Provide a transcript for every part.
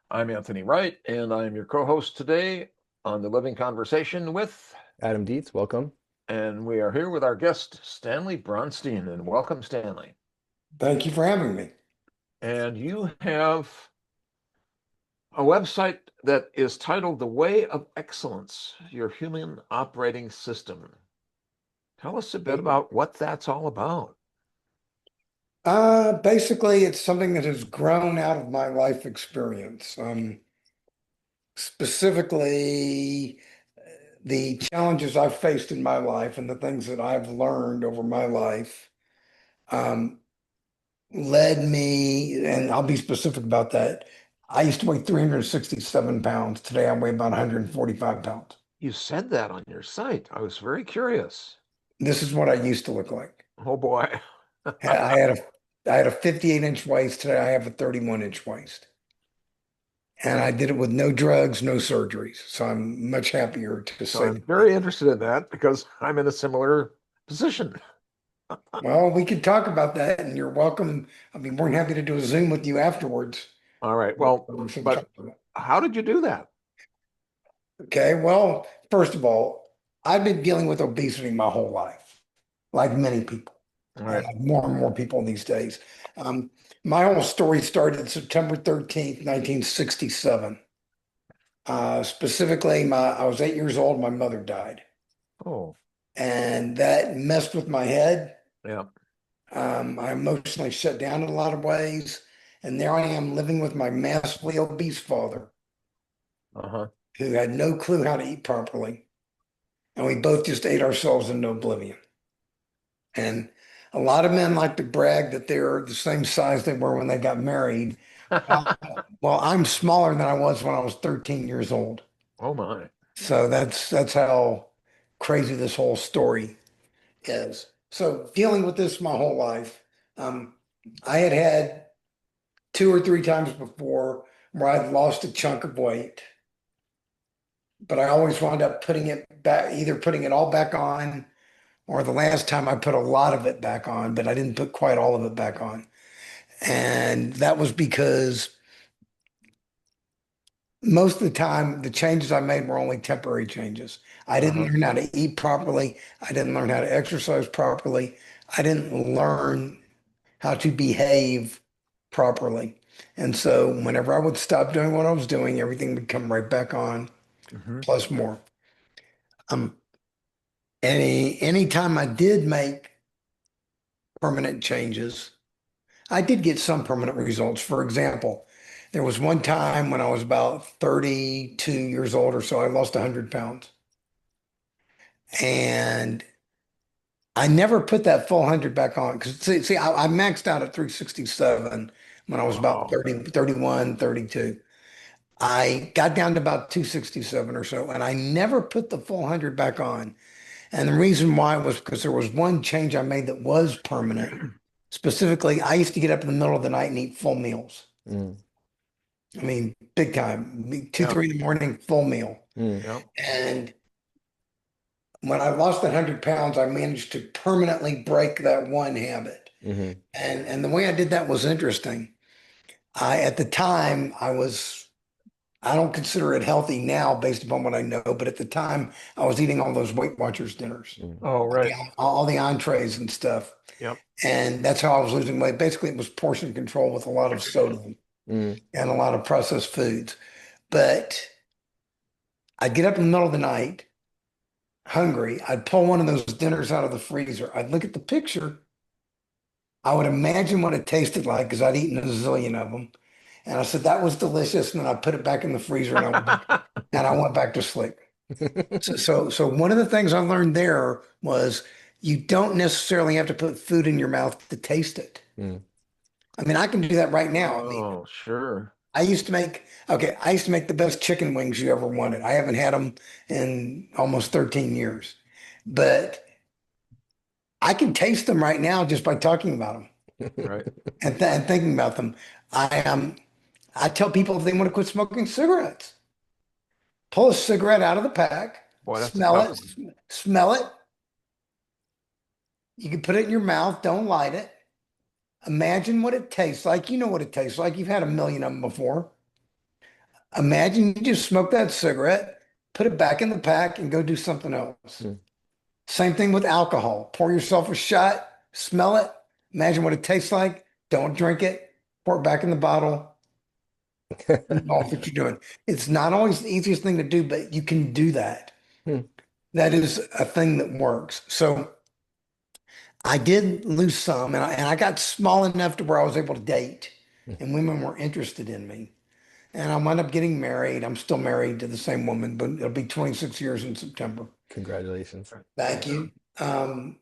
I'm Anthony Wright, and I'm your co-host today on the Living Conversation with, Adam Dietz, welcome. and we are here with our guest, Stanley Bronstein, and welcome, Stanley. Thank you for having me. And you have a website that is titled The Way of Excellence, Your Human Operating System. Tell us a bit about what that's all about. Basically, it's something that has grown out of my life experience. Specifically, the challenges I've faced in my life and the things that I've learned over my life um, led me, and I'll be specific about that. I used to weigh 367 pounds. Today I weigh about 145 pounds. You said that on your site. I was very curious. This is what I used to look like. Oh boy. I had a I had a 58-inch waist. Today I have a 31-inch waist. And I did it with no drugs, no surgeries. So I'm much happier to So say I'm that. very interested in that because I'm in a similar position. Well, we could talk about that, and you're welcome. I'll be more than happy to do a Zoom with you afterwards. All right. Well, We can talk but about it. how did you do that? Okay, well, first of all, I've been dealing with obesity my whole life, like many people, All and right. like more and more people these days. Um, my whole story started September 13th, 1967. Specifically, I was 8 years old, my mother died, Oh, and that messed with my head. yeah. I emotionally shut down in a lot of ways. And there I am living with my massively obese father Uh-huh. who had no clue how to eat properly. And we both just ate ourselves into oblivion. And a lot of men like to brag that they're the same size they were when they got married. Well, well, I'm smaller than I was when I was 13 years old. Oh my. So that's how crazy this whole story is. So dealing with this my whole life, um, I had two or three times before where I'd lost a chunk of weight, but I always wound up putting it back, either putting it all back on, or the last time I put a lot of it back on, but I didn't put quite all of it back on. And that was because most of the time the changes I made were only temporary changes. I didn't Uh-huh. learn how to eat properly. I didn't learn how to exercise properly. I didn't learn how to behave properly. And so whenever I would stop doing what I was doing, everything would come right back on, Hmm. plus more. Um, anytime I did make permanent changes, I did get some permanent results. For example, there was one time when I was about 32 years old or so, I lost 100 pounds. And I never put that full 100 back on because see, I maxed out at 367 when I was about Wow. 30, 31, 32. I got down to about 267 or so, and I never put the full 100 back on. And the reason why was because there was one change I made that was permanent. Specifically, I used to get up in the middle of the night and eat full meals. Mm, I mean, big time, two, Yeah. 3 in the morning, full meal. mm, Yeah. And when I lost 100 pounds, I managed to permanently break that one habit. hmm And the way I did that was interesting. At the time, I don't consider it healthy now based upon what I know, but at the time I was eating all those Weight Watchers dinners, mm. Oh, right. all the entrees and stuff. Yep. And that's how I was losing weight. Basically, it was portion control with a lot of sodium Mm, and a lot of processed foods. But I'd get up in the middle of the night, hungry. I'd pull one of those dinners out of the freezer. I'd look at the picture. I would imagine what it tasted like because I'd eaten a zillion of them. And I said, that was delicious. And then I put it back in the freezer and I went back to sleep. So one of the things I learned there was you don't necessarily have to put food in your mouth to taste it. mm. I mean, I can do that right now. I mean, Oh, sure. I used to make the best chicken wings you ever wanted. I haven't had them in almost 13 years, but I can taste them right now just by talking about them Right. and thinking about them. I tell people if they want to quit smoking cigarettes, pull a cigarette out of the pack, Boy, that's a tough one. smell it. You can put it in your mouth, don't light it. Imagine what it tastes like. You know what it tastes like. You've had a million of them before. Imagine you just smoke that cigarette, put it back in the pack, and go do something else. Mm. Same thing with alcohol. Pour yourself a shot, smell it, imagine what it tastes like. Don't drink it. Pour it back in the bottle. Move off what you're doing. It's not always the easiest thing to do, but you can do that. Hmm. That is a thing that works. So I did lose some, and I got small enough to where I was able to date, and women were interested in me. And I wound up getting married. I'm still married to the same woman, but it'll be 26 years in September. Congratulations. Thank you.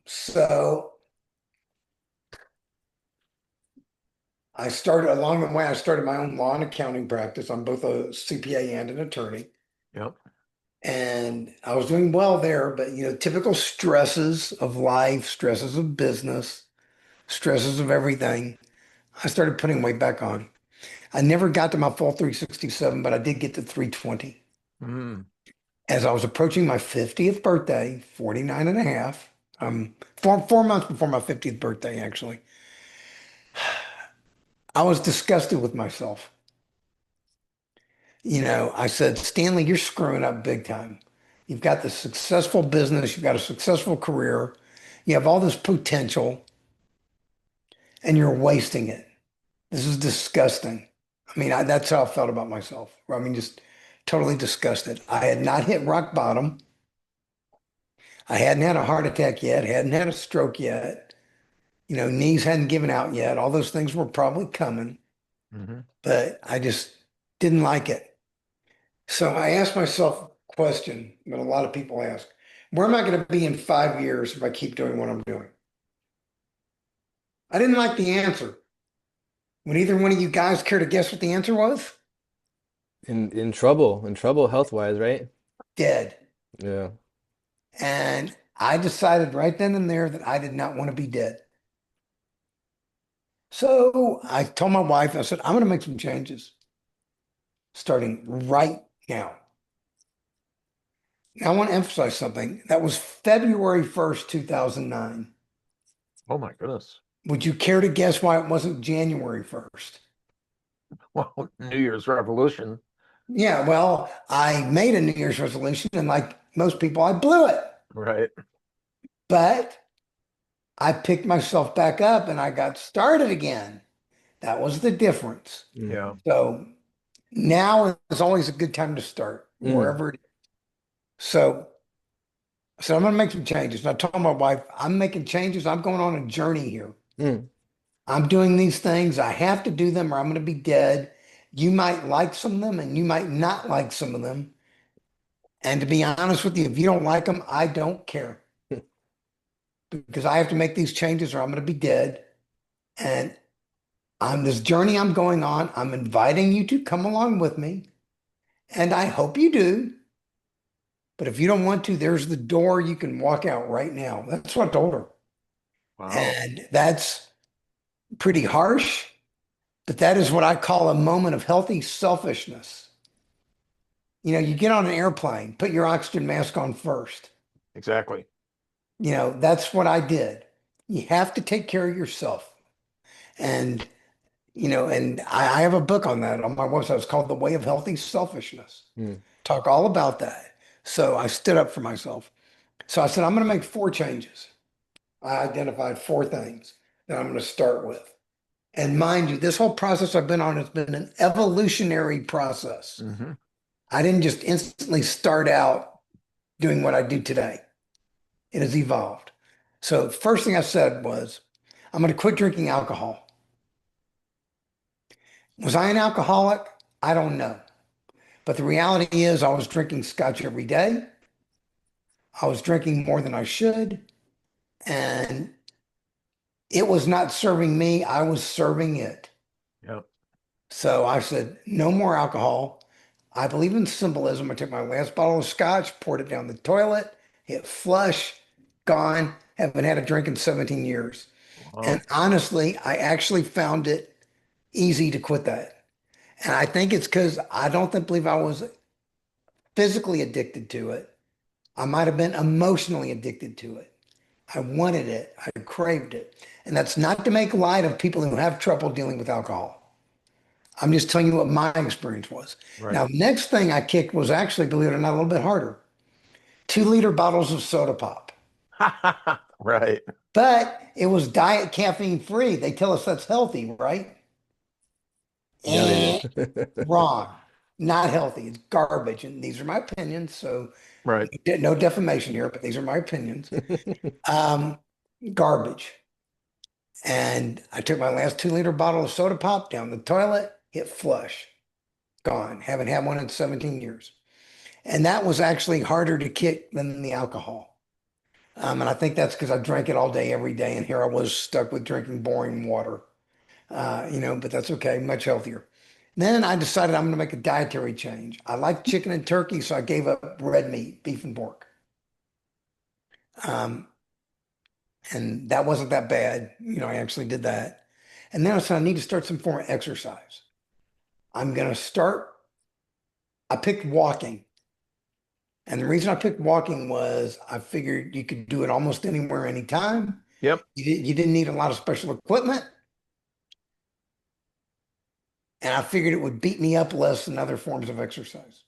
So I started along the way, I started my own law and accounting practice. I'm both a CPA and an attorney. Yep. And I was doing well there, but typical stresses of life, stresses of business, stresses of everything. I started putting weight back on. I never got to my full 367, but I did get to 320. Mm. As I was approaching my 50th birthday, 49 and a half, 4 months before my 50th birthday, actually, I was disgusted with myself. I said, Stanley, you're screwing up big time. You've got this successful business, you've got a successful career, you have all this potential, and you're wasting it. This is disgusting. I mean, that's how I felt about myself. I mean, just totally disgusted. I had not hit rock bottom. I hadn't had a heart attack yet, hadn't had a stroke yet. Knees hadn't given out yet. All those things were probably coming, Hmm. but I just didn't like it. So I asked myself a question that a lot of people ask. Where am I going to be in 5 years if I keep doing what I'm doing? I didn't like the answer. Would either one of you guys care to guess what the answer was? In trouble health wise, right? Dead. Yeah. And I decided right then and there that I did not want to be dead. So I told my wife, I said, I'm going to make some changes starting right now. Now, I want to emphasize something. That was February 1st, 2009. Oh my goodness. Would you care to guess why it wasn't January 1st? Well, New Year's revolution. Yeah, well, I made a New Year's resolution, and like most people, I blew it. Right. But I picked myself back up and I got started again. That was the difference. Mm. Yeah. So now is always a good time to start, Mm. wherever it is. So I'm going to make some changes. And I told my wife, I'm making changes. I'm going on a journey here. Mm. I'm doing these things. I have to do them or I'm going to be dead. You might like some of them and you might not like some of them. And to be honest with you, if you don't like them, I don't care because I have to make these changes or I'm going to be dead. And on this journey I'm going on, I'm inviting you to come along with me. And I hope you do. But if you don't want to, there's the door. You can walk out right now. That's what I told her. Wow. And that's pretty harsh, but that is what I call a moment of healthy selfishness. You get on an airplane, put your oxygen mask on first. Exactly. That's what I did. You have to take care of yourself. And, and I have a book on that on my website. It's called The Way of Healthy Selfishness. Mm. Talk all about that. So I stood up for myself. So I said, I'm going to make 4 changes. I identified 4 things that I'm going to start with. And mind you, this whole process I've been on has been an evolutionary process. Hmm. I didn't just instantly start out doing what I do today. It has evolved. So first thing I said was, I'm going to quit drinking alcohol. Was I an alcoholic? I don't know. But the reality is I was drinking scotch every day. I was drinking more than I should. And it was not serving me. I was serving it. Yeah. So I said, no more alcohol. I believe in symbolism. I took my last bottle of scotch, poured it down the toilet, hit flush, gone. Haven't had a drink in 17 years. And Wow. honestly, I actually found it easy to quit that. And I think it's because I don't believe I was physically addicted to it. I might have been emotionally addicted to it. I wanted it. I craved it. And that's not to make light of people who have trouble dealing with alcohol. I'm just telling you what my experience was. Right. Now, the next thing I kicked was actually, believe it or not, a little bit harder. 2 liter bottles of soda pop. Right. But it was diet caffeine free. They tell us that's healthy, right? Yeah, they Eh, do. wrong. Not healthy. It's garbage. And these are my opinions. So Right. no defamation here, but these are my opinions. Um, Garbage. And I took my last 2 liter bottle of soda pop down the toilet, hit flush, gone. Haven't had one in 17 years. And that was actually harder to kick than the alcohol. And I think that's because I drank it all day, every day. And here I was stuck with drinking boring water. But that's okay, much healthier. Then I decided I'm going to make a dietary change. I like chicken and turkey, so I gave up red meat, beef and pork. Um, and that wasn't that bad. I actually did that. And then I said, I need to start some form of exercise. I'm going to start, I picked walking. And the reason I picked walking was I figured you could do it almost anywhere, anytime. Yep. You didn't need a lot of special equipment. And I figured it would beat me up less than other forms of exercise.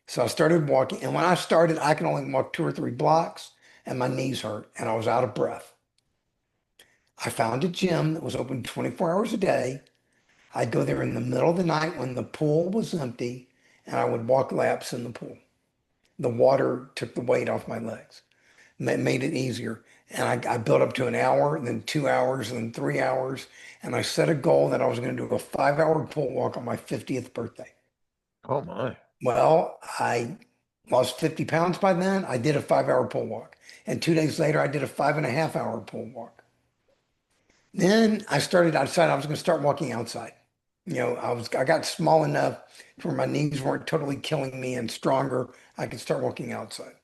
So I started walking. And when I started, I could only walk 2 or 3 blocks and my knees hurt and I was out of breath. I found a gym that was open 24 hours a day. I'd go there in the middle of the night when the pool was empty and I would walk laps in the pool. The water took the weight off my legs. Made it easier. And I built up to an hour, then 2 hours, then 3 hours. And I set a goal that I was going to do a 5 hour pool walk on my 50th birthday. Oh my. Well, I lost 50 pounds by then. I did a 5 hour pull walk. And 2 days later, I did a 5.5 hour pull walk. Then I decided I was going to start walking outside. I got small enough where my knees weren't totally killing me and stronger. I could start walking outside.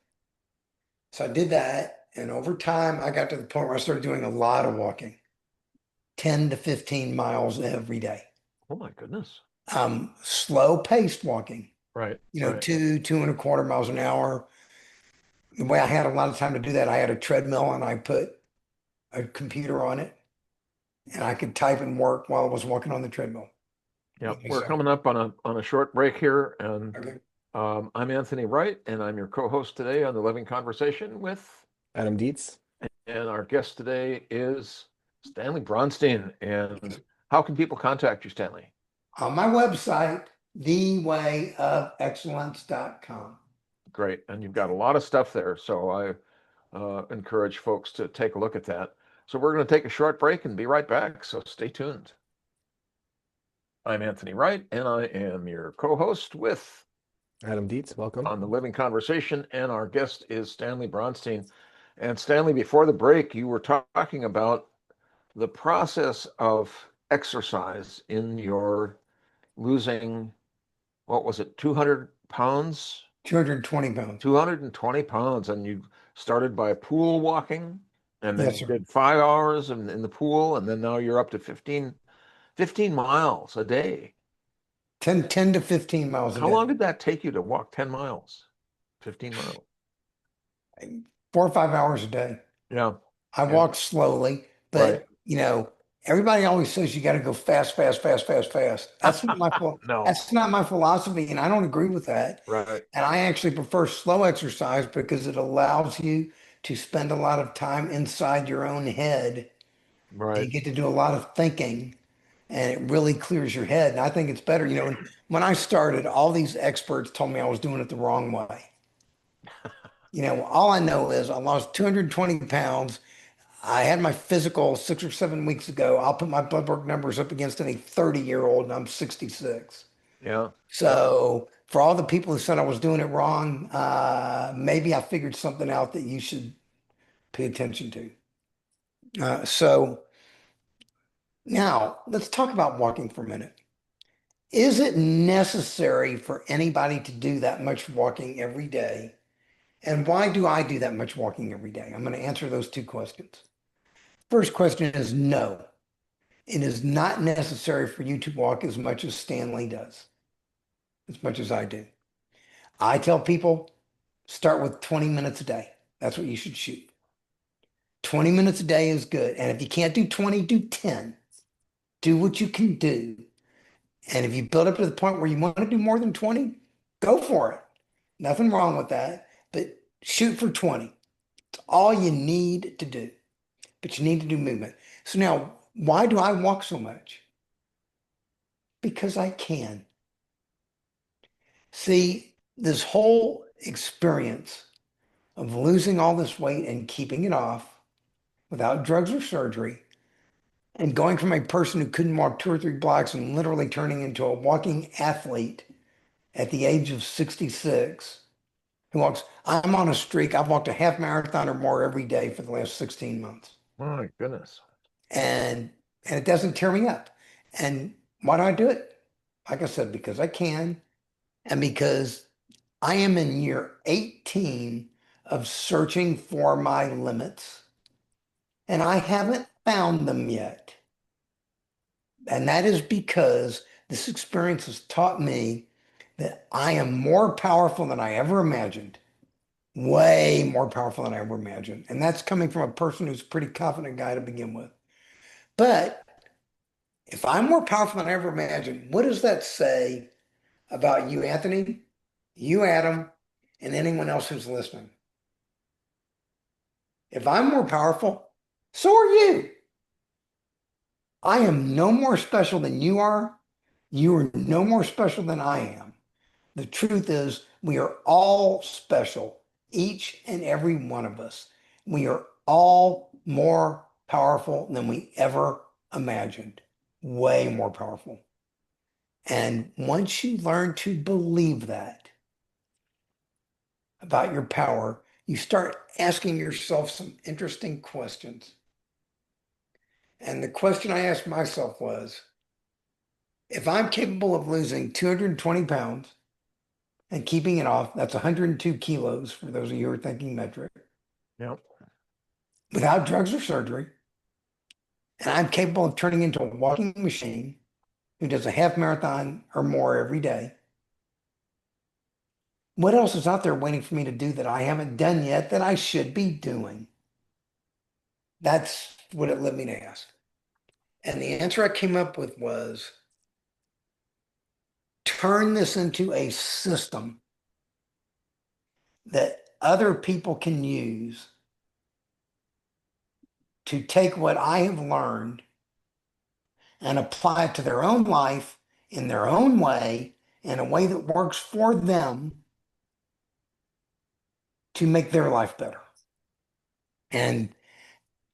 So I did that. And over time, I got to the point where I started doing a lot of walking, 10 to 15 miles every day. Oh my goodness. Slow paced walking, Right. Right. 2.25 miles an hour. The way I had a lot of time to do that, I had a treadmill and I put a computer on it and I could type and work while I was walking on the treadmill. Yep. We're So, coming up on a short break here, and okay. I'm Anthony Wright, and I'm your co-host today on the Living Conversation with, Adam Dietz. and our guest today is Stanley Bronstein. And how can people contact you, Stanley? On my website, thewayofexcellence.com. Great. And you've got a lot of stuff there, so I encourage folks to take a look at that. So we're going to take a short break and be right back. So stay tuned. I'm Anthony Wright, and I am your co-host with Adam Dietz, welcome. on the Living Conversation, and our guest is Stanley Bronstein. And Stanley, before the break, you were talking about the process of exercise in your losing, what was it, 200 pounds? 220 pounds. 220 pounds. And you started by pool walking, and then Yes, you sir. did 5 hours in the pool, and then now you're up to 15 miles a day. 10 to 15 miles a How day. long did that take you to walk 10 miles, 15 miles? 4 or 5 hours a day. Yeah, I yeah, walk slowly, right. but everybody always says you got to go fast, fast, fast, fast, fast. No, That's not my philosophy, and I don't agree with that. right, And I actually prefer slow exercise because it allows you to spend a lot of time inside your own head. And right. you get to do a lot of thinking, and it really clears your head. And I think it's better. And when I started, all these experts told me I was doing it the wrong way. All I know is I lost 220 pounds. I had my physical 6 or 7 weeks ago. I'll put my blood work numbers up against any 30-year-old, and I'm 66. Yeah, yeah, So for all the people who said I was doing it wrong, maybe I figured something out that you should pay attention to. So now let's talk about walking for a minute. Is it necessary for anybody to do that much walking every day? And why do I do that much walking every day? I'm going to answer those two questions. First question is no. It is not necessary for you to walk as much as Stanley does, as much as I do. I tell people start with 20 minutes a day. That's what you should shoot. 20 minutes a day is good. And if you can't do 20, do 10. Do what you can do. And if you build up to the point where you want to do more than 20, go for it. Nothing wrong with that, but shoot for 20. It's all you need to do, but you need to do movement. So now, why do I walk so much? Because I can. See, this whole experience of losing all this weight and keeping it off without drugs or surgery, and going from a person who couldn't walk 2 or 3 blocks and literally turning into a walking athlete at the age of 66, who walks, I'm on a streak. I've walked a half marathon or more every day for the last 16 months. My goodness. And it doesn't tear me up. And why do I do it? Like I said, because I can, and because I am in year 18 of searching for my limits, and I haven't found them yet. And that is because this experience has taught me that I am more powerful than I ever imagined, way more powerful than I ever imagined. And that's coming from a person who's a pretty confident guy to begin with. But if I'm more powerful than I ever imagined, what does that say about you, Anthony, you, Adam, and anyone else who's listening? If I'm more powerful, so are you. I am no more special than you are. You are no more special than I am. The truth is, we are all special, each and every one of us. We are all more powerful than we ever imagined, way more powerful. And once you learn to believe that about your power, you start asking yourself some interesting questions. And the question I asked myself was, if I'm capable of losing 220 pounds and keeping it off, that's 102 kilos for those of you who are thinking metric, Yep. without drugs or surgery, and I'm capable of turning into a walking machine who does a half marathon or more every day, what else is out there waiting for me to do that I haven't done yet that I should be doing? That's what it led me to ask. And the answer I came up with was turn this into a system that other people can use to take what I have learned and apply it to their own life in their own way, in a way that works for them to make their life better. And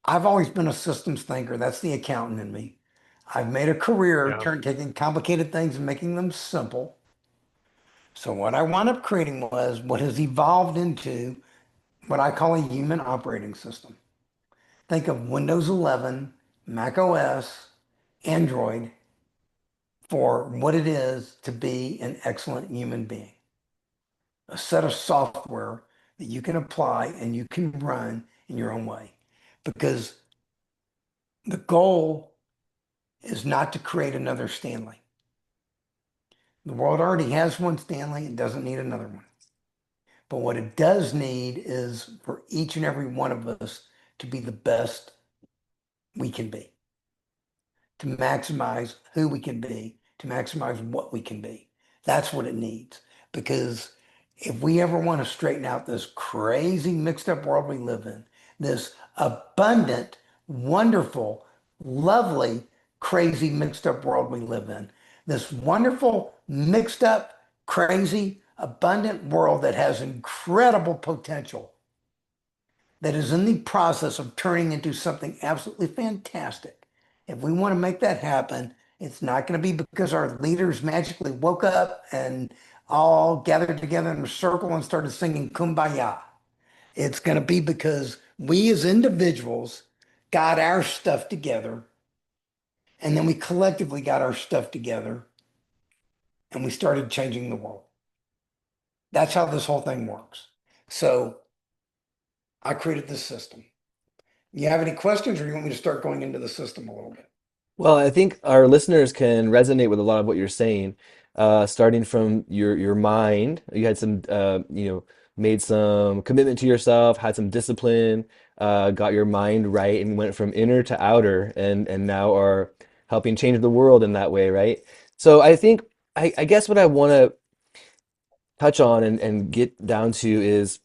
I've always been a systems thinker. That's the accountant in me. I've made a career Yeah. taking complicated things and making them simple. So what I wound up creating was what has evolved into what I call a human operating system. Think of Windows 11, Mac OS, Android for what it is to be an excellent human being. A set of software that you can apply and you can run in your own way. Because the goal is not to create another Stanley. The world already has one Stanley, it doesn't need another one. But what it does need is for each and every one of us to be the best we can be, to maximize who we can be, to maximize what we can be. That's what it needs. Because if we ever want to straighten out this crazy mixed up world we live in, this abundant, wonderful, lovely, crazy mixed up world we live in, this wonderful, mixed up, crazy, abundant world that has incredible potential, that is in the process of turning into something absolutely fantastic. If we want to make that happen, it's not going to be because our leaders magically woke up and all gathered together in a circle and started singing Kumbaya. It's going to be because we as individuals got our stuff together, and then we collectively got our stuff together and we started changing the world. That's how this whole thing works. So I created this system. You have any questions, or you want me to start going into the system a little bit? Well, I think our listeners can resonate with a lot of what you're saying, starting from your mind. You had some, made some commitment to yourself, had some discipline, got your mind right, and went from inner to outer, and now are helping change the world in that way, right? So I think I guess what I want to touch on and get down to is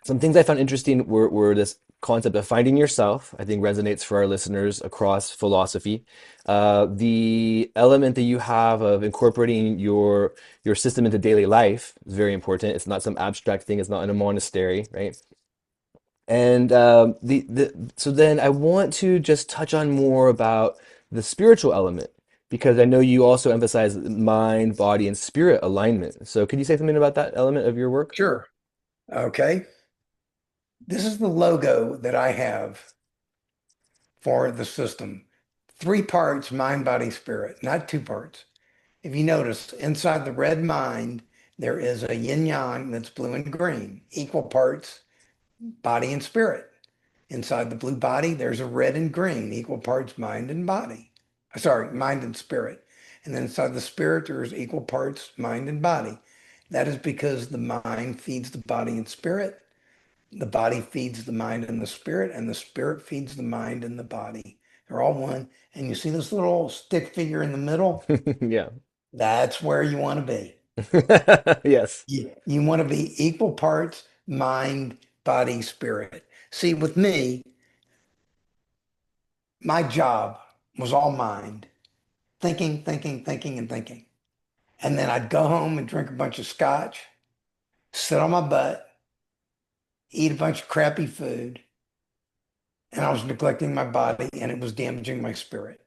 some things I found interesting were this concept of finding yourself. I think resonates for our listeners across philosophy. The element that you have of incorporating your system into daily life is very important. It's not some abstract thing. It's not in a monastery, right? And so then I want to just touch on more about the spiritual element because I know you also emphasize mind, body, and spirit alignment. So could you say something about that element of your work? Sure. Okay. This is the logo that I have for the system. Three parts, mind, body, spirit, not two parts. If you notice, inside the red mind, there is a yin yang that's blue and green, equal parts body and spirit. Inside the blue body, there's a red and green, equal parts mind and body. Sorry, mind and spirit. And then inside the spirit, there's equal parts mind and body. That is because the mind feeds the body and spirit. The body feeds the mind and the spirit, and the spirit feeds the mind and the body. They're all one. And you see this little stick figure in the middle? Yeah. That's where you want to be. Yes. You want to be equal parts mind, body, spirit. See, with me, my job was all mind, thinking, thinking, thinking, and thinking. And then I'd go home and drink a bunch of scotch, sit on my butt, eat a bunch of crappy food, and I was neglecting my body and it was damaging my spirit.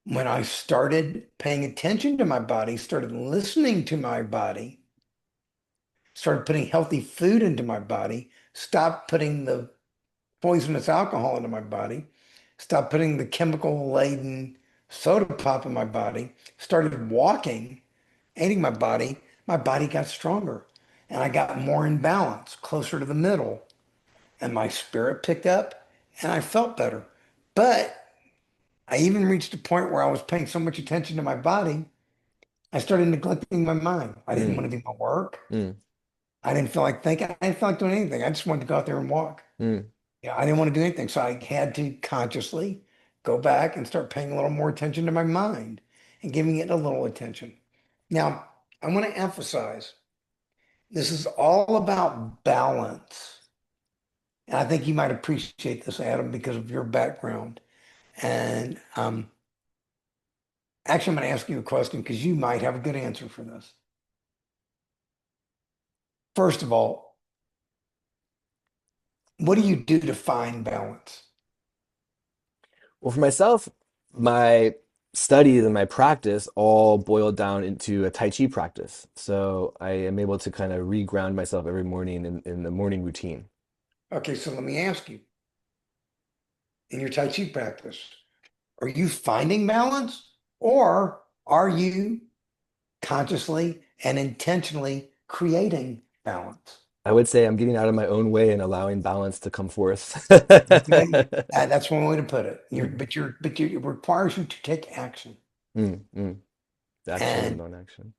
When I started paying attention to my body, started listening to my body, started putting healthy food into my body, stopped putting the poisonous alcohol into my body, stopped putting the chemical laden soda pop in my body, started walking, aiding my body got stronger and I got more in balance, closer to the middle, and my spirit picked up and I felt better. But I even reached a point where I was paying so much attention to my body, I started neglecting my mind. I didn't Mm, want to do my work. mm, I didn't feel like thinking. I didn't feel like doing anything. I just wanted to go out there and walk. mm. Yeah, I didn't want to do anything. So I had to consciously go back and start paying a little more attention to my mind and giving it a little attention. Now, I want to emphasize this is all about balance. And I think you might appreciate this, Adam, because of your background. And actually, I'm going to ask you a question because you might have a good answer for this. First of all, what do you do to find balance? Well, for myself, my studies and my practice all boil down into a Tai Chi practice. So I am able to kind of re-ground myself every morning in the morning routine. Okay, so let me ask you, in your Tai Chi practice, are you finding balance or are you consciously and intentionally creating balance? I would say I'm getting out of my own way and allowing balance to come forth. Okay, that's one way to put it. Mm, It requires you to take action. mm. Action and And non-action.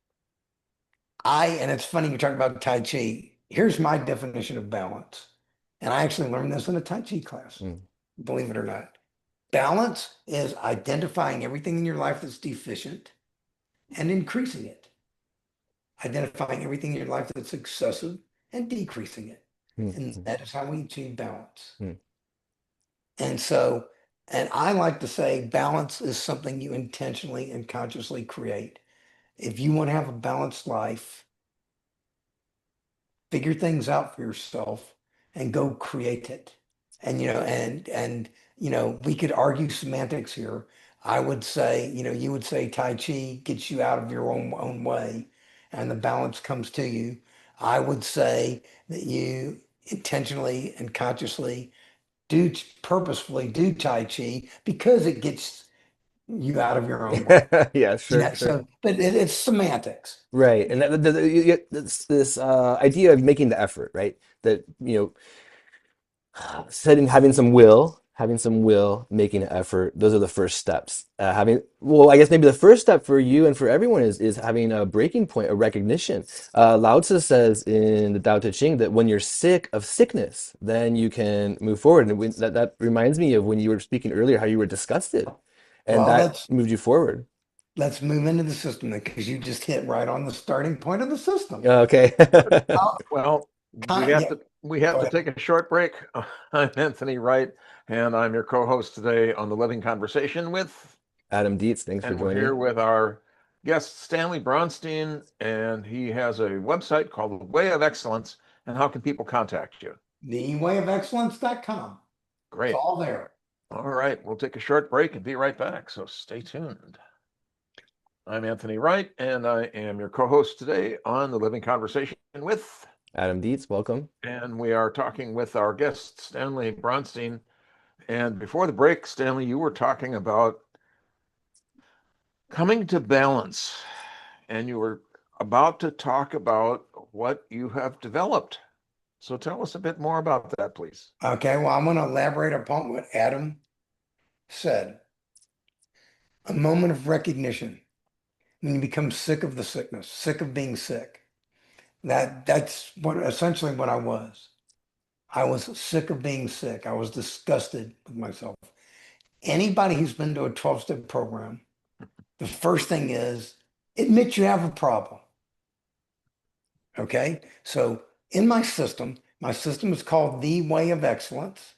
and it's funny you're talking about Tai Chi. Here's my definition of balance. And I actually learned this in a Tai Chi class, Mm. believe it or not. Balance is identifying everything in your life that's deficient and increasing it, identifying everything in your life that's excessive and decreasing it. Mm, And mm, that is how we achieve balance. mm. And so, and I like to say balance is something you intentionally and consciously create. If you want to have a balanced life, figure things out for yourself and go create it. And we could argue semantics here. I would say, you would say Tai Chi gets you out of your own way and the balance comes to you. I would say that you intentionally and consciously purposefully do Tai Chi because it gets you out of your own way. Yeah, sure, sure. So, but it's semantics. Right. And this idea of making the effort, right? That, having some will, making an effort. Those are the first steps. Well, I guess maybe the first step for you and for everyone is having a breaking point, a recognition. Lao Tzu says in the Tao Te Ching that when you're sick of sickness, then you can move forward. And that reminds me of when you were speaking earlier, how you were disgusted, and Well, that moved you forward. let's move into the system then, because you just hit right on the starting point of the system. Okay. Well, Yeah, we have go to ahead. take a short break. I'm Anthony Wright, and I'm your co-host today on the Living Conversation with, Adam Dietz, thanks for and we're joining. here with our guest Stanley Bronstein, and he has a website called The Way of Excellence. And how can people contact you? Thewayofexcellence.com. It's Great. all there. All right, we'll take a short break and be right back. So stay tuned. I'm Anthony Wright, and I am your co-host today on the Living Conversation with, Adam Dietz, welcome. and we are talking with our guest Stanley Bronstein. And before the break, Stanley, you were talking about coming to balance, and you were about to talk about what you have developed. So tell us a bit more about that, please. Okay, well, I'm going to elaborate upon what Adam said. A moment of recognition when you become sick of the sickness, sick of being sick. That's what essentially what I was. I was sick of being sick. I was disgusted with myself. Anybody who's been to a 12-step program, the first thing is admit you have a problem. Okay. So in my system is called The Way of Excellence.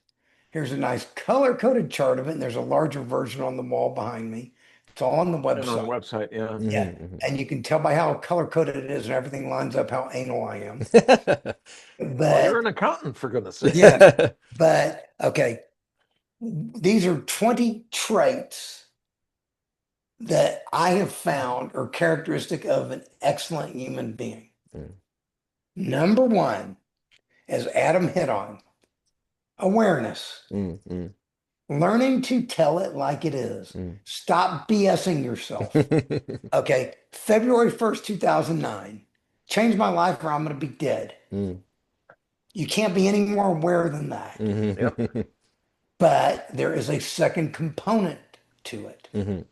Here's a nice color-coded chart of it, and there's a larger version on the wall behind me. It's all on the And on the website. website, yeah. Yeah. And you can tell by how color-coded it is and everything lines up how anal I am. Well, you're But an accountant, for goodness sakes. yes, but okay. These are 20 traits that I have found are characteristic of an excellent human being. Mm, Number one, as Adam hit on, awareness. mm, mm, Learning to tell it like it is. mm. Stop BSing yourself. Okay. February 1st, 2009. Changed my life or I'm going to be dead. Mm, You can't be any more aware than that. Yep. mhm, But there is a second component to it, mhm,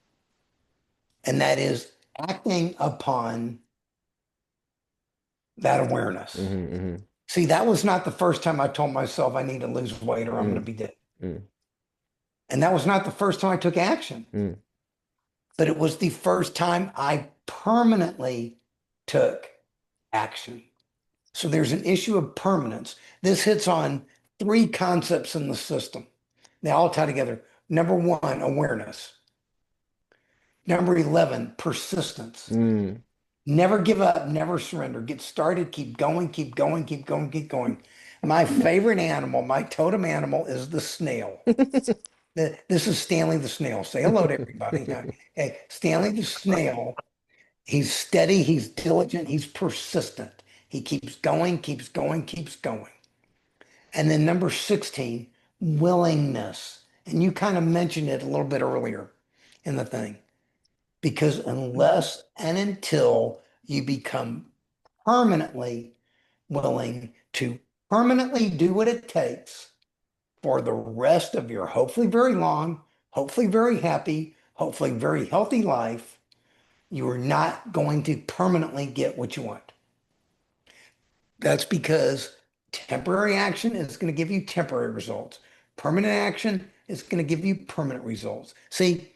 and that is acting upon that awareness. mhm, mhm, See, that was not the first time I told myself I need to lose weight or I'm going to mm, be dead. mm, And that was not the first time I took action, mm, but it was the first time I permanently took action. So there's an issue of permanence. This hits on three concepts in the system. They all tie together. Number one, awareness. Number 11, persistence. mm. Never give up, never surrender. Get started, keep going, keep going, keep going, keep going. My favorite animal, my totem animal is the snail. This is Stanley the snail. Say hello to everybody. Hey, Stanley the snail, he's steady, he's diligent, he's persistent. He keeps going, keeps going, keeps going. And then number 16, willingness. And you kind of mentioned it a little bit earlier in the thing. Because unless and until you become permanently willing to permanently do what it takes for the rest of your hopefully very long, hopefully very happy, hopefully very healthy life, you are not going to permanently get what you want. That's because temporary action is going to give you temporary results. Permanent action is going to give you permanent results. See,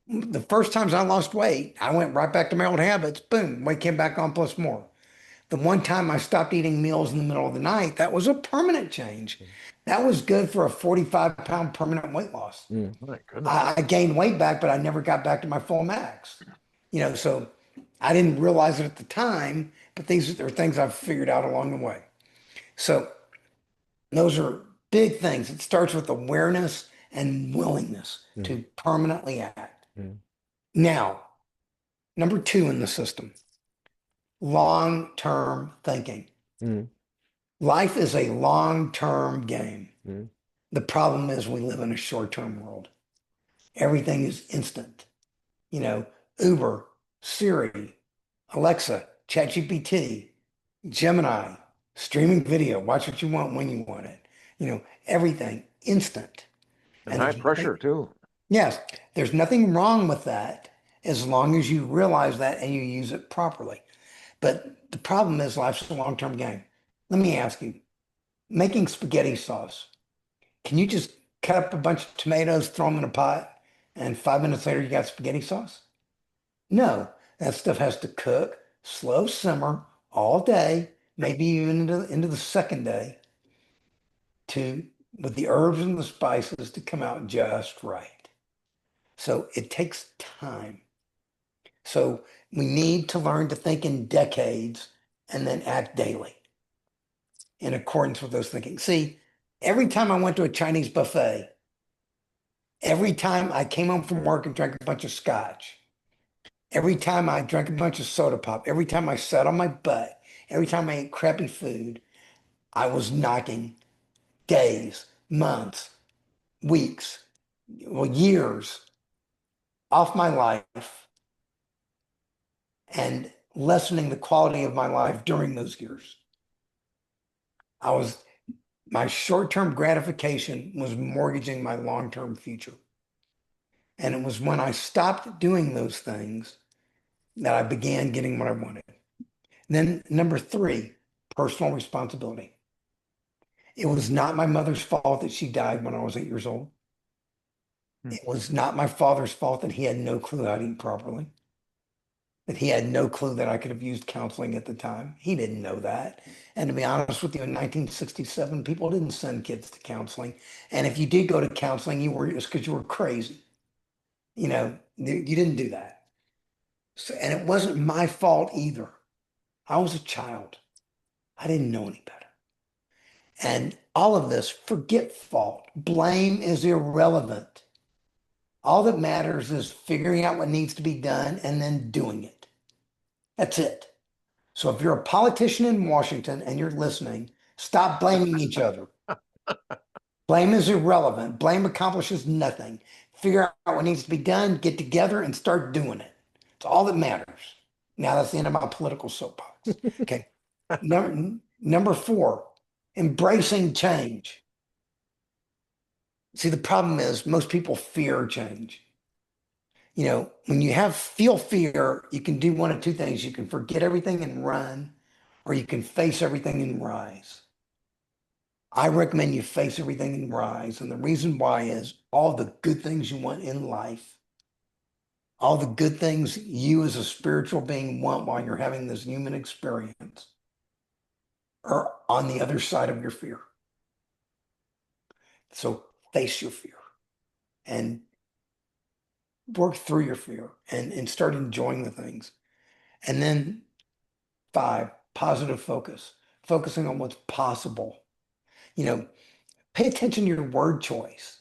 the first times I lost weight, I went right back to my old habits. Boom, weight came back on plus more. The one time I stopped eating meals in the middle of the night, that was a permanent change. That was good for a 45-pound permanent weight loss. Mm. My goodness. I gained weight back, but I never got back to my full max. So I didn't realize it at the time, but these are things I've figured out along the way. So those are big things. It starts with awareness and willingness Mm, to permanently act. mm, Now, number two in the system, long-term thinking. mm, Life is a long-term game. mm, The problem is we live in a short-term world. Everything is instant. Uber, Siri, Alexa, ChatGPT, Gemini, streaming video, watch what you want when you want it. Everything instant. And And high there's nothing, pressure, too. yes, there's nothing wrong with that as long as you realize that and you use it properly. But the problem is life's a long-term game. Let me ask you, making spaghetti sauce, can you just cut up a bunch of tomatoes, throw them in a pot, and 5 minutes later you got spaghetti sauce? No, that stuff has to cook, slow simmer all day, maybe even into the second day to with the herbs and the spices to come out just right. So it takes time. So we need to learn to think in decades and then act daily in accordance with those thinking. See, every time I went to a Chinese buffet, every time I came home from work and drank a bunch of scotch, every time I drank a bunch of soda pop, every time I sat on my butt, every time I ate crappy food, I was knocking days, months, weeks, well, years off my life and lessening the quality of my life during those years. I was, my short-term gratification was mortgaging my long-term future. And it was when I stopped doing those things that I began getting what I wanted. Then number three, personal responsibility. It was not my mother's fault that she died when I was 8 years old. Hmm. It was not my father's fault that he had no clue how to eat properly, that he had no clue that I could have used counseling at the time. He didn't know that. And to be honest with you, in 1967, people didn't send kids to counseling. And if you did go to counseling, it was because you were crazy. You didn't do that. So, and it wasn't my fault either. I was a child. I didn't know any better. And all of this, forget fault. Blame is irrelevant. All that matters is figuring out what needs to be done and then doing it. That's it. So if you're a politician in Washington and you're listening, stop blaming each other. Blame is irrelevant. Blame accomplishes nothing. Figure out what needs to be done, get together and start doing it. It's all that matters. Now that's the end of my political soapbox. Okay. Number four, embracing change. See, the problem is most people fear change. When you feel fear, you can do one of two things. You can forget everything and run, or you can face everything and rise. I recommend you face everything and rise. And the reason why is all the good things you want in life, all the good things you as a spiritual being want while you're having this human experience are on the other side of your fear. So face your fear and work through your fear and start enjoying the things. And then five, positive focus, focusing on what's possible. You know, Pay attention to your word choice.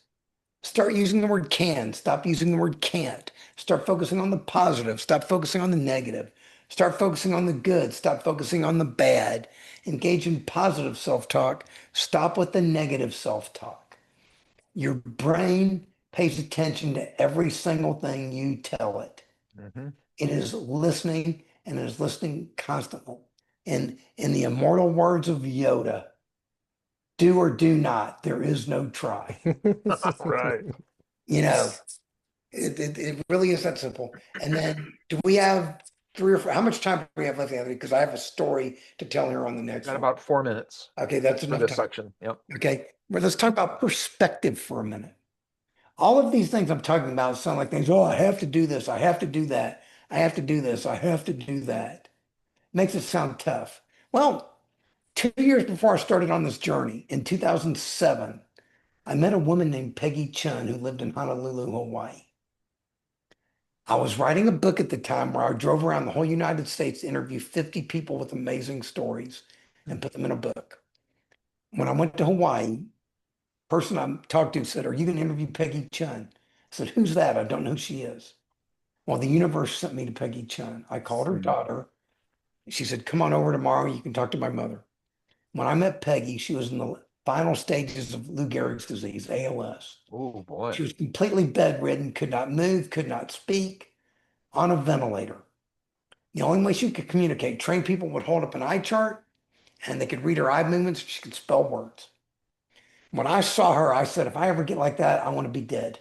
Start using the word can, stop using the word can't. Start focusing on the positive, stop focusing on the negative. Start focusing on the good, stop focusing on the bad. Engage in positive self-talk, stop with the negative self-talk. Your brain pays attention to every single thing you tell it. Mm-hmm. It is listening and it is listening constantly. In the immortal words of Yoda, do or do not, there is no try. Right. You know, it really is that simple. And then do we have three or four? How much time do we have left, Anthony? Because I have a story to tell here on the next Got one. about 4 minutes Okay, that's for enough this time. section. Yep. Okay, well, let's talk about perspective for a minute. All of these things I'm talking about sound like things, oh, I have to do this, I have to do that, I have to do this, I have to do that. Makes it sound tough. Well, 2 years before I started on this journey, in 2007, I met a woman named Peggy Chun who lived in Honolulu, Hawaii. I was writing a book at the time where I drove around the whole United States to interview 50 people with amazing stories and put them in a book. When I went to Hawaii, the person I talked to said, "Are you going to interview Peggy Chun?" I said, "Who's that? I don't know who she is." Well, the universe sent me to Peggy Chun. I called her Hmm. daughter. She said, "Come on over tomorrow. You can talk to my mother." When I met Peggy, she was in the final stages of Lou Gehrig's disease, ALS. Oh boy. She was completely bedridden, could not move, could not speak, on a ventilator. The only way she could communicate, trained people would hold up an eye chart and they could read her eye movements. She could spell words. When I saw her, I said, if I ever get like that, I want to be dead.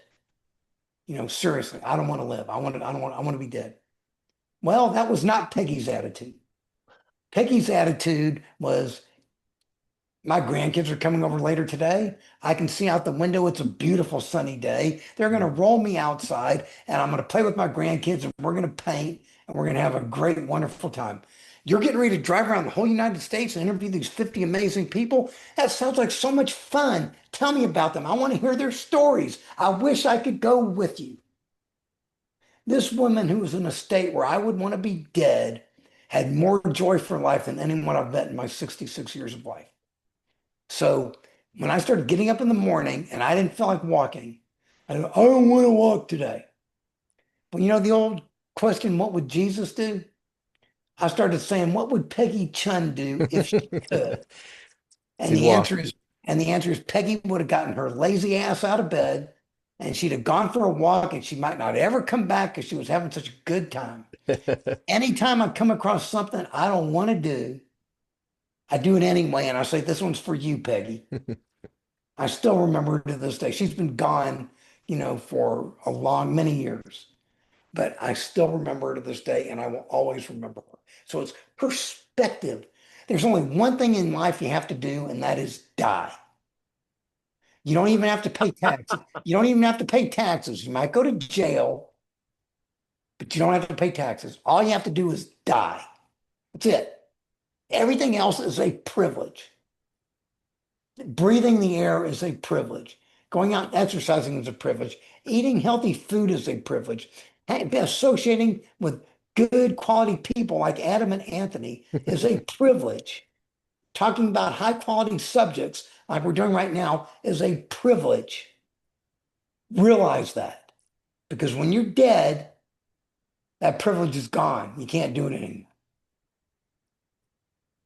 Seriously, I don't want to live. I want to be dead. Well, that was not Peggy's attitude. Peggy's attitude was My grandkids are coming over later today. I can see out the window. It's a beautiful sunny day. They're going to roll me outside and I'm going to play with my grandkids and we're going to paint and we're going to have a great, wonderful time. You're getting ready to drive around the whole United States and interview these 50 amazing people. That sounds like so much fun. Tell me about them. I want to hear their stories. I wish I could go with you. This woman who was in a state where I would want to be dead had more joy for life than anyone I've met in my 66 years of life. So when I started getting up in the morning and I didn't feel like walking, I go, I don't want to walk today. But you know the old question, what would Jesus do? I started saying, what would Peggy Chun do if she could? And She'd the walk. answer is, and the answer is Peggy would have gotten her lazy ass out of bed and she'd have gone for a walk and she might not ever come back because she was having such a good time. Anytime I come across something I don't want to do, I do it anyway. And I say, this one's for you, Peggy. I still remember her to this day. She's been gone, for a long, many years, but I still remember her to this day and I will always remember her. So it's perspective. There's only one thing in life you have to do, and that is die. You don't even have to pay taxes. You don't even have to pay taxes. You might go to jail, but you don't have to pay taxes. All you have to do is die. That's it. Everything else is a privilege. Breathing the air is a privilege. Going out and exercising is a privilege. Eating healthy food is a privilege. Associating with good quality people like Adam and Anthony is a privilege. Talking about high quality subjects like we're doing right now is a privilege. Realize that because when you're dead, that privilege is gone. You can't do it anymore.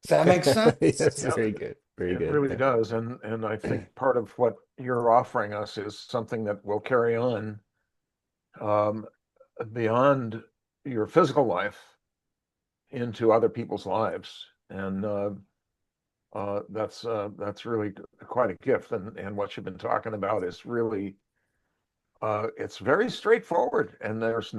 Does that make sense? Yes, Yeah, very good. Very it good. really does. And I think part of what you're offering us is something that will carry on um, beyond your physical life into other people's lives. And that's really quite a gift. And what you've been talking about is really it's very straightforward, and there's uh,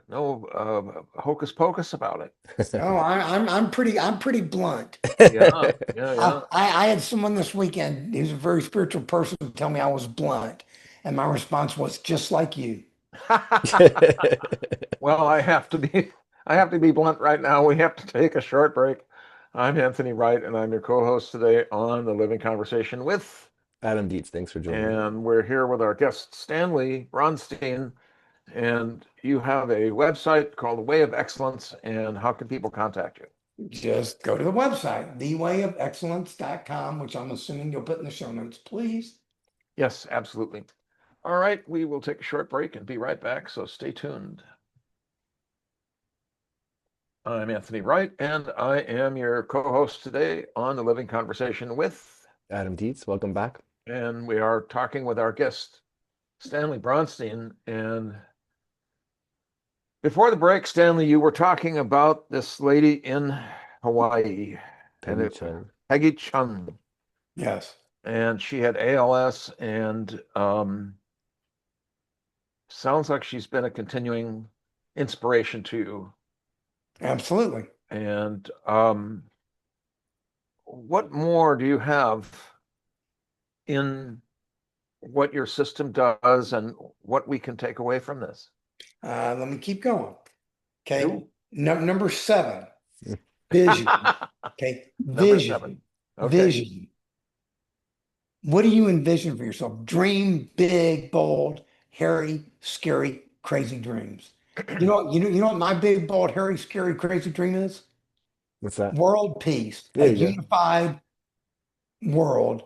no hocus pocus about it. Oh, I'm pretty blunt. Yeah, yeah, I, yeah. I I had someone this weekend who's a very spiritual person tell me I was blunt, and my response was just like you. Well, I have to be blunt right now. We have to take a short break. I'm Anthony Wright, and I'm your co-host today on The Living Conversation with, Adam Dietz, thanks for joining me. and we're here with our guest Stanley Bronstein. And you have a website called The Way of Excellence. And how can people contact you? Just go to the website, thewayofexcellence.com, which I'm assuming you'll put in the show notes, please. Yes, absolutely. All right, we will take a short break and be right back, so stay tuned. I'm Anthony Wright, and I am your co-host today on The Living Conversation with, Adam Dietz, welcome back. and we are talking with our guest, Stanley Bronstein. And before the break, Stanley, you were talking about this lady in Hawaii, and Peggy Chun. Peggy Chung, Yes, and she had ALS, and sounds like she's been a continuing inspiration to you. absolutely. And what more do you have in what your system does and what we can take away from this? Let me keep going. Okay. Do. Number 7, vision. Okay. Number 7. Vision. Okay. Vision. What do you envision for yourself? Dream big, bold, hairy, scary, crazy dreams. You know what my big, bold, hairy, scary, crazy dream is? What's that? World peace, a There you go. unified world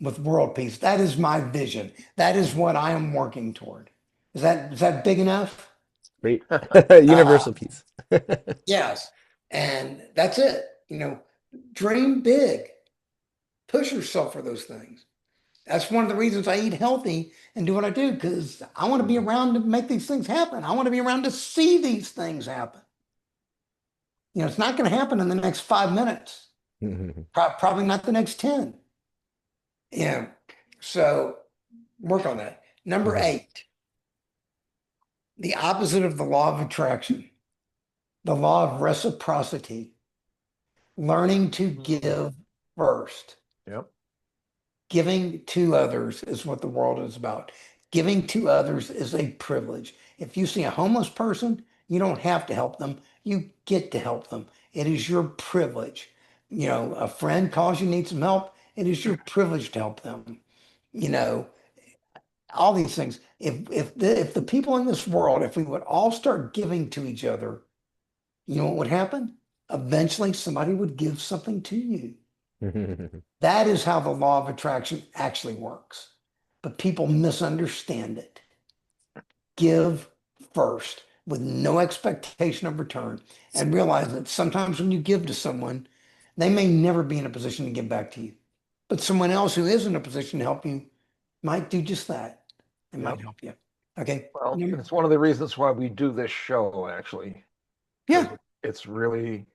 with world peace. That is my vision. That is what I am working toward. Is that big enough? Great. Uh, Universal peace. yes. And that's it. Dream big. Push yourself for those things. That's one of the reasons I eat healthy and do what I do because I want to be around to make these things happen. I want to be around to see these things happen. It's not going to happen in the next 5 minutes, probably not the next 10. Yeah. So work on that. Number 8, the opposite of the law of attraction, the law of reciprocity. Learning to Mhm. give first. Yep. Giving to others is what the world is about. Giving to others is a privilege. If you see a homeless person, you don't have to help them. You get to help them. It is your privilege. You know, a friend calls you, need some help. It is your privilege to help them. You know, all these things. If the people in this world, if we would all start giving to each other, you know what would happen? Eventually somebody would give something to you. That is how the law of attraction actually works. But people misunderstand it. Give first with no expectation of return and realize that sometimes when you give to someone, they may never be in a position to give back to you. But someone else who is in a position to help you might do just that. It might Yep. help you. Okay. Well, it's one of the reasons why we do this show, actually, because Yeah. it's really,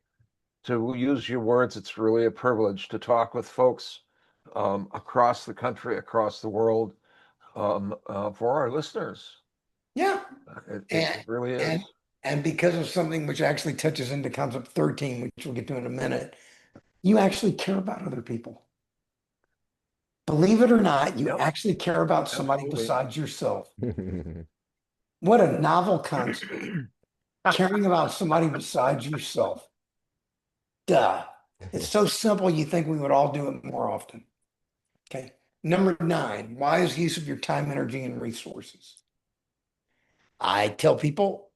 to use your words, it's really a privilege to talk with folks across the country, across the world, for our listeners. Yeah. It And really and is. and because of something which actually touches into concept 13, which we'll get to in a minute, you actually care about other people. Believe it or not, you Yep, actually care about somebody absolutely. besides yourself. What a novel concept. Caring about somebody besides yourself. Duh. It's so simple, you think we would all do it more often. Okay. Number nine, wise use of your time, energy, and resources. I tell people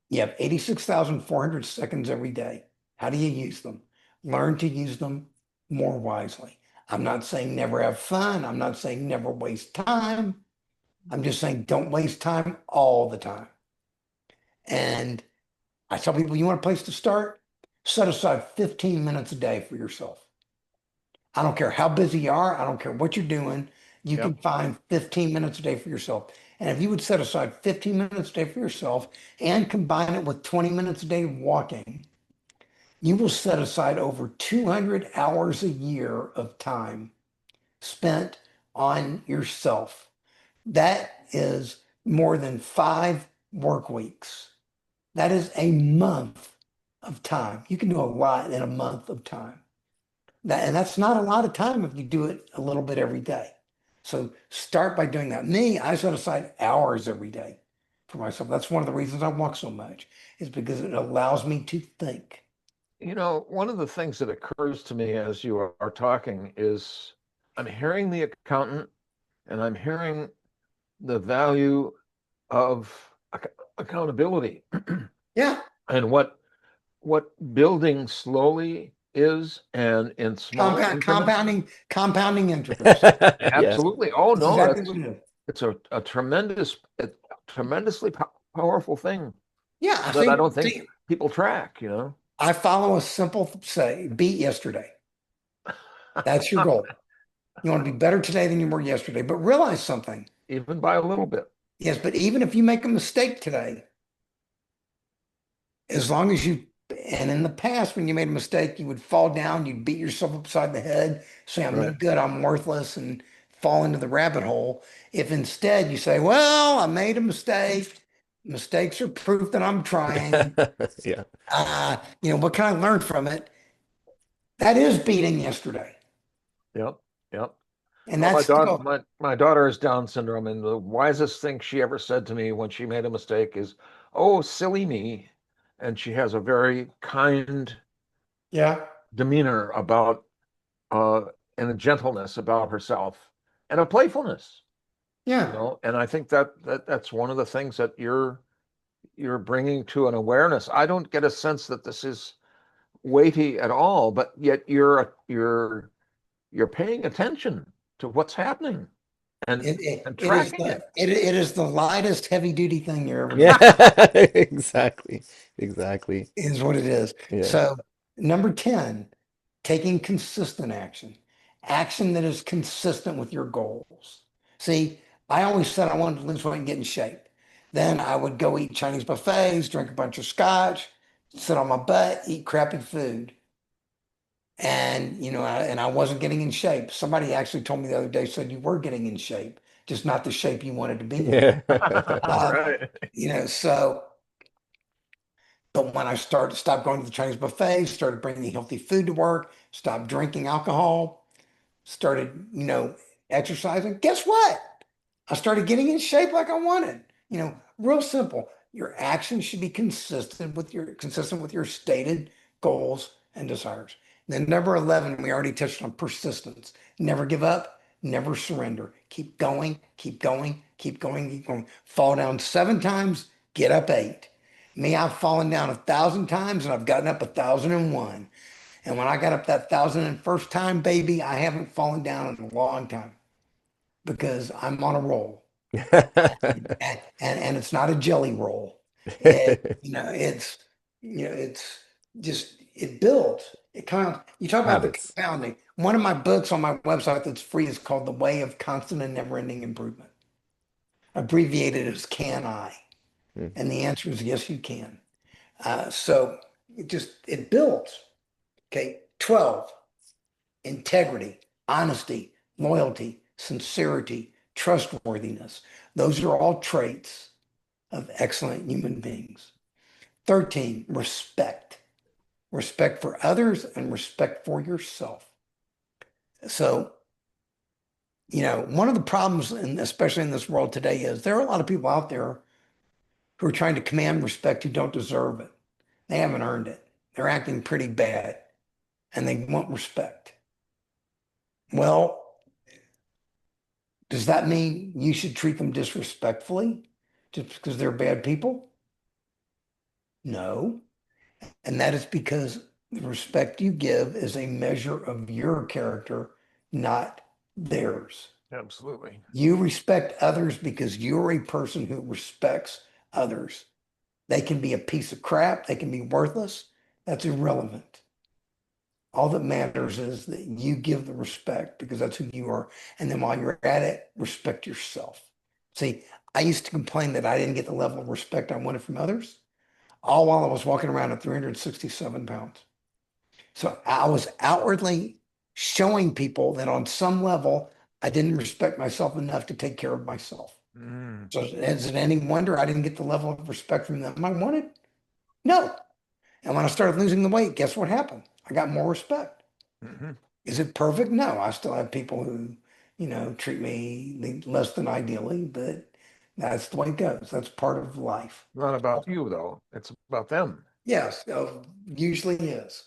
you have 86,400 seconds every day. How do you use them? Learn to use them more wisely. I'm not saying never have fun. I'm not saying never waste time. I'm just saying don't waste time all the time. And I tell people, you want a place to start? Set aside 15 minutes a day for yourself. I don't care how busy you are. I don't care what you're doing. You can Yep. find 15 minutes a day for yourself. And if you would set aside 15 minutes a day for yourself and combine it with 20 minutes a day of walking, you will set aside over 200 hours a year of time spent on yourself. That is more than 5 work weeks. That is a month of time. You can do a lot in a month of time. And that's not a lot of time if you do it a little bit every day. So start by doing that. Me, I set aside hours every day for myself. That's one of the reasons I walk so much, is because it allows me to think. You know, one of the things that occurs to me as you are talking is I'm hearing the accountant and I'm hearing the value of accountability Yeah, and what building slowly is and in small increments. compounding interest. Yeah. Absolutely. Oh That's no, exactly what that's it is. it's a tremendously powerful thing Yeah, I that I see. don't think See, people track, you know. I follow a simple say, beat yesterday. That's your goal. You want to be better today than you were yesterday. But realize something. Even by a little bit. Yes, but even if you make a mistake today, as long as you, and in the past, when you made a mistake, you would fall down, you'd beat yourself upside the head, say, I'm no Right. good, I'm worthless, and fall into the rabbit hole. If instead you say, well, I made a mistake, mistakes are proof that I'm trying. Yeah. What can I learn from it? That is beating yesterday. Yep. Yep. And Well, that's still, my daughter has Down syndrome, and the wisest thing she ever said to me when she made a mistake is, "Oh, silly me." And she has a very kind yeah, demeanor about uh and a gentleness about herself and a playfulness, you yeah. know. And I think that's one of the things that you're bringing to an awareness. I don't get a sense that this is weighty at all, but yet you're paying attention to what's happening and It, it, and it is tracking the it. it is the lightest heavy duty thing you're ever Yeah. gonna Exactly. Exactly. is what it is. Yeah. So number 10, taking consistent action. Action that is consistent with your goals. See, I always said I wanted to lose weight and get in shape. Then I would go eat Chinese buffets, drink a bunch of scotch, sit on my butt, eat crappy food. And I wasn't getting in shape. Somebody actually told me the other day, said you were getting in shape, just not the shape you wanted to be in. Yeah. Um, Right. so But when I started, stopped going to the Chinese buffet, started bringing healthy food to work, stopped drinking alcohol, started, exercising, guess what? I started getting in shape like I wanted. Real simple. Your actions should be consistent with your stated goals and desires. Then number 11, we already touched on persistence. Never give up, never surrender. Keep going, keep going, keep going, keep going. Fall down 7 times, get up 8. Me, I've fallen down 1,000 times and I've gotten up 1,001. And when I got up that 1,001st time, baby, I haven't fallen down in a long time because I'm on a roll. And it's not a jelly roll. It's just it builds. It kind of you talk about the Habits. compounding. One of my books on my website that's free is called The Way of Constant and Never-Ending Improvement. Abbreviated as Can I? Mm. And the answer is yes, you can. So it builds. Okay. 12, integrity, honesty, loyalty, sincerity, trustworthiness. Those are all traits of excellent human beings. 13, respect. Respect for others and respect for yourself. So, one of the problems, and especially in this world today, is there are a lot of people out there who are trying to command respect who don't deserve it. They haven't earned it. They're acting pretty bad and they want respect. Well, does that mean you should treat them disrespectfully just because they're bad people? No. And that is because the respect you give is a measure of your character, not theirs. Absolutely. You respect others because you're a person who respects others. They can be a piece of crap, they can be worthless. That's irrelevant. All that matters is that you give the respect because that's who you are. And then while you're at it, respect yourself. See, I used to complain that I didn't get the level of respect I wanted from others, all while I was walking around at 367 pounds. So I was outwardly showing people that on some level, I didn't respect myself enough to take care of myself. Mm. So is it any wonder I didn't get the level of respect from them I wanted? No. And when I started losing the weight, guess what happened? I got more respect. Hmm. Is it perfect? No. I still have people who, treat me less than ideally, but that's the way it goes. That's part of life. Not about you, though. It's about them. Yes, usually is.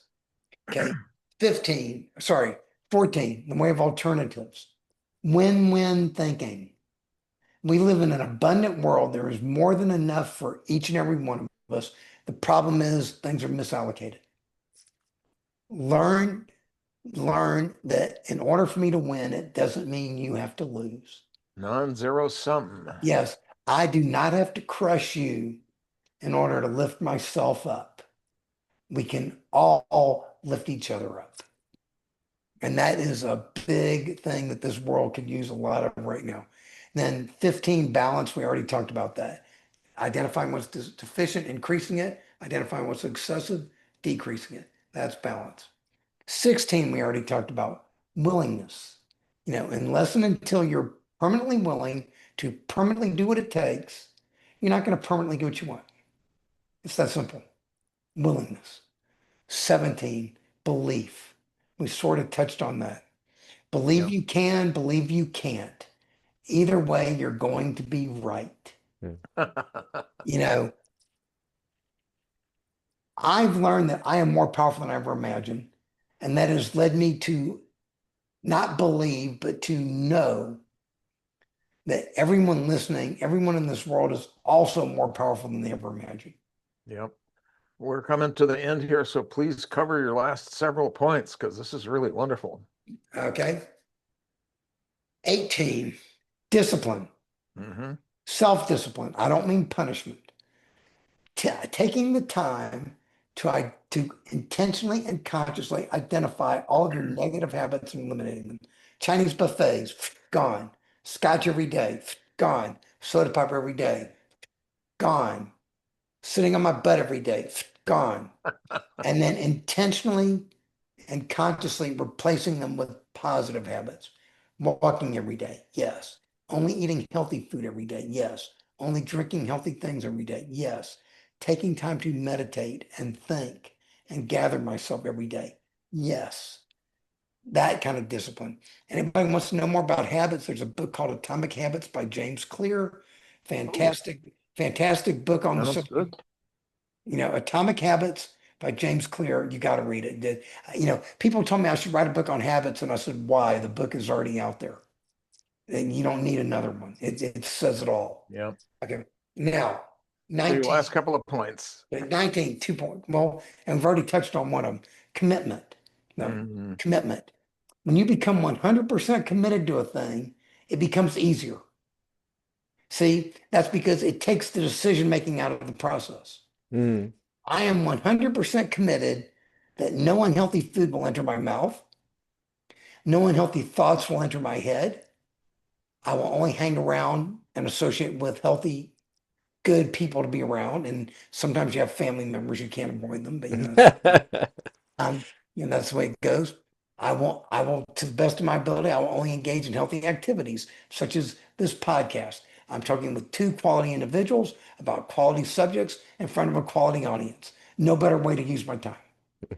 Okay. 15, sorry, 14, the way of alternatives. Win-win thinking. We live in an abundant world. There is more than enough for each and every one of us. The problem is things are misallocated. Learn, learn that in order for me to win, it doesn't mean you have to lose. Non-zero sum. Yes, I do not have to crush you in order to lift myself up. We can all lift each other up. And that is a big thing that this world could use a lot of right now. Then 15, balance, we already talked about that. Identifying what's deficient, increasing it. Identifying what's excessive, decreasing it. That's balance. 16, we already talked about willingness. Unless and until you're permanently willing to permanently do what it takes, you're not going to permanently get what you want. It's that simple. Willingness. 17, belief. We sort of touched on that. Believe Yeah. you can, believe you can't. Either way, you're going to be right. Mm. You know, I've learned that I am more powerful than I ever imagined. And that has led me to not believe, but to know that everyone listening, everyone in this world is also more powerful than they ever imagined. Yep. We're coming to the end here, so please cover your last several points because this is really wonderful. Okay. 18, discipline, Hmm. self-discipline. I don't mean punishment. Taking the time to intentionally and consciously identify all of your negative habits and eliminating them. Chinese buffets, gone. Scotch every day, gone. Soda pop every day, gone. Sitting on my butt every day, gone. And then intentionally and consciously replacing them with positive habits. Walking every day, yes. Only eating healthy food every day, yes. Only drinking healthy things every day, yes. taking time to meditate and think and gather myself every day. Yes, that kind of discipline. Anybody wants to know more about habits? There's a book called Atomic Habits by James Clear. Oh, Fantastic book on the sounds subject. good. Atomic Habits by James Clear. You got to read it. People told me I should write a book on habits, and I said, why? The book is already out there, and you don't need another one. It says it all. Yeah. Okay. Now, So your 19, last couple of points. 19, 2 point. Well, and we've already touched on one of them. Commitment. No, Mhm. commitment. When you become 100% committed to a thing, it becomes easier. See, that's because it takes the decision making out of the process. Mm. I am 100% committed that no unhealthy food will enter my mouth. No unhealthy thoughts will enter my head. I will only hang around and associate with healthy, good people to be around. And sometimes you have family members, you can't avoid them, but um, that's the way it goes. I will, to the best of my ability, I will only engage in healthy activities, such as this podcast. I'm talking with two quality individuals about quality subjects in front of a quality audience. No better way to use my time.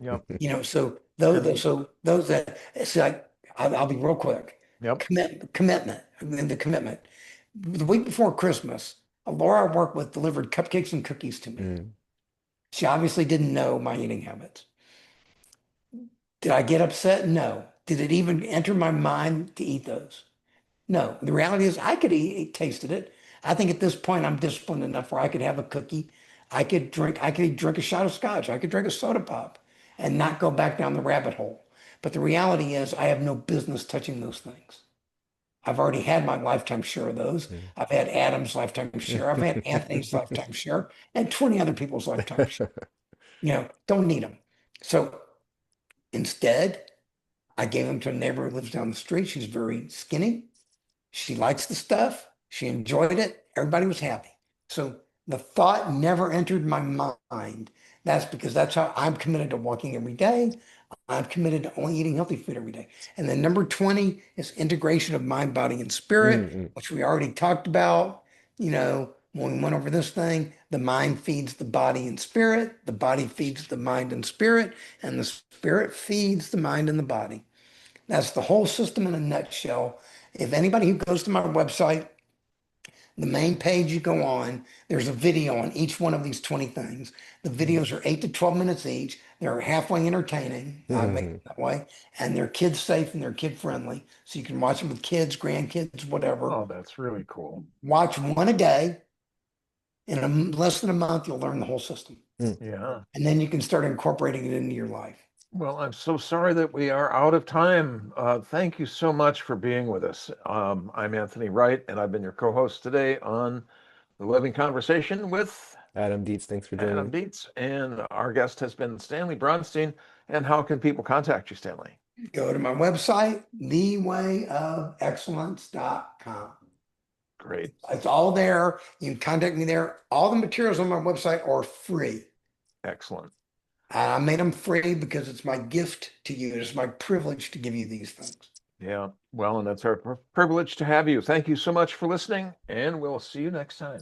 Yep. So those, And so those that it's like I'll be real quick. yep. Commitment, and the commitment. The week before Christmas, Laura I worked with delivered cupcakes and cookies to me. Mm. She obviously didn't know my eating habits. Did I get upset? No. Did it even enter my mind to eat those? No. The reality is I could tasted it. I think at this point I'm disciplined enough where I could have a cookie. I could drink a shot of scotch. I could drink a soda pop and not go back down the rabbit hole. But the reality is I have no business touching those things. I've already had my lifetime share of those. Mm. I've had Adam's lifetime share. I've had Anthony's lifetime share and 20 other people's lifetime share. Don't need them. So instead, I gave them to a neighbor who lives down the street. She's very skinny. She likes the stuff. She enjoyed it. Everybody was happy. So the thought never entered my mind. That's because that's how I'm committed to walking every day. I'm committed to only eating healthy food every day. And then number 20 is integration of mind, body, and spirit, Mm. which we already talked about. When we went over this thing, the mind feeds the body and spirit, the body feeds the mind and spirit, and the spirit feeds the mind and the body. That's the whole system in a nutshell. If anybody who goes to my website, the main page you go on, there's a video on each one of these 20 things. The videos are 8 to 12 minutes each. They're halfway entertaining. I make Mm. it that way. And they're kid safe and they're kid friendly. So you can watch them with kids, grandkids, whatever. Oh, that's really cool. Watch one a day. In less than a month, you'll learn the whole system. Mm. Yeah. And then you can start incorporating it into your life. Well, I'm so sorry that we are out of time. Thank you so much for being with us. I'm Anthony Wright, and I've been your co-host today on The Living Conversation with Adam Dietz, thanks for Adam joining. Dietz, and our guest has been Stanley Bronstein. And how can people contact you, Stanley? Go to my website, thewayofexcellence.com. Great. It's all there. You can contact me there. All the materials on my website are free. Excellent. I made them free because it's my gift to you. It's my privilege to give you these things. Yeah. Well, and that's our privilege to have you. Thank you so much for listening, and we'll see you next time.